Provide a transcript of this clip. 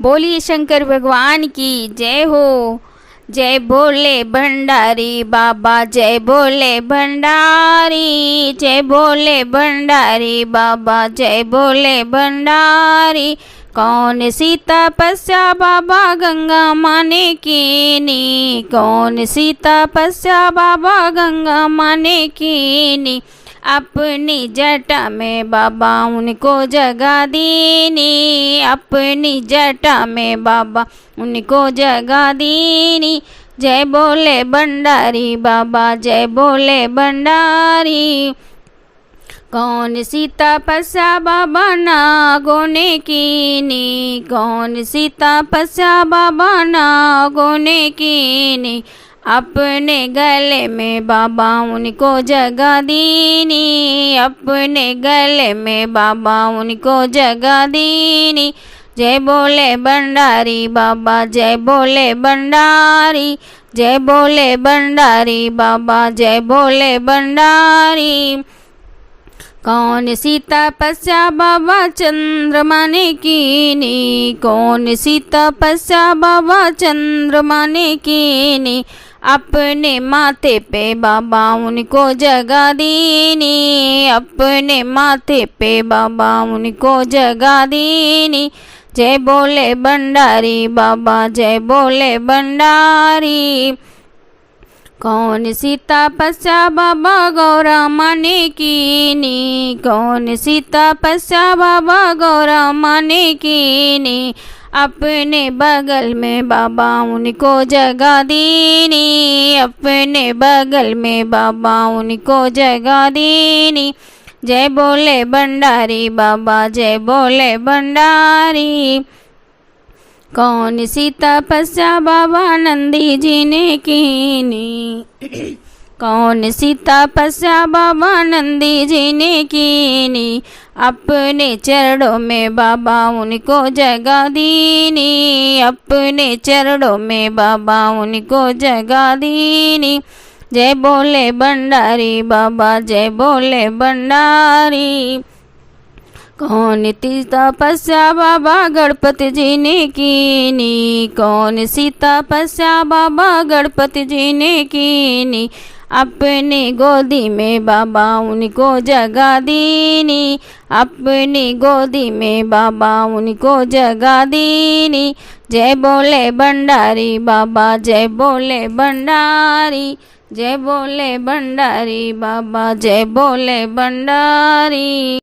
बोलिए शंकर भगवान की जय हो। जय बोले भंडारी बाबा, जय बोले भंडारी, जय बोले भंडारी बाबा, जय बोले भंडारी। कौन सी तपस्या बाबा गंगा माँ ने कीनी, कौन सी तपस्या बाबा गंगा माँ ने कीनी। अपनी जटा में बाबा उनको जगा दीनी, अपनी जटा में बाबा उनको जगा दीनी। जय बोले भंडारी बाबा, जय बोले भंडारी। कौन सी तपस्या बाबा नागों ने कीनी, कौन सी तपस्या बाबा नागों ने कीनी। अपने गले में बाबा उनको जगा दीनी, अपने गले में बाबा उनको जगा दीनी। जय बोले भंडारी बाबा, जय बोले भंडारी, जय बोले भंडारी बाबा, जय बोले भंडारी। कौन सी तपस्या बाबा चंद्रमा ने कीनी, कौन सी तपस्या बाबा चंद्रमा ने कीनी। अपने माथे पे बाबा उनको जगा दीनी, अपने माथे पे बाबा उनको जगा दीनी। जय बोले भंडारी बाबा, जय बोले भंडारी। कौन सी तपस्या बाबा गौरा माँ ने कीनी, कौन सी तपस्या बाबा गौरा माँ ने कीनी। अपने बगल में बाबा उनको जगा दीनी, अपने बगल में बाबा उनको जगा दीनी। जय बोले भंडारी बाबा, जय बोले भंडारी। कौन सी तपस्या बाबा नंदी जी ने कीनी, कौन सी तपस्या बाबा नंदी जी ने कीनी। अपने चरणों में बाबा उनको जगा दीनी, अपने चरणों में बाबा उनको जगा दीनी। जय बोले भंडारी बाबा, जय बोले भंडारी। कौन सी तपस्या बाबा गणपति जी ने कीनी, कौन सी तपस्या बाबा गणपति जी ने कीनी। अपनी गोदी में बाबा उनको जगा दीनी, अपनी गोदी में बाबा उनको जगा दीनी। जय बोले भंडारी बाबा, जय बोले भंडारी, जय बोले भंडारी बाबा, जय बोले भंडारी।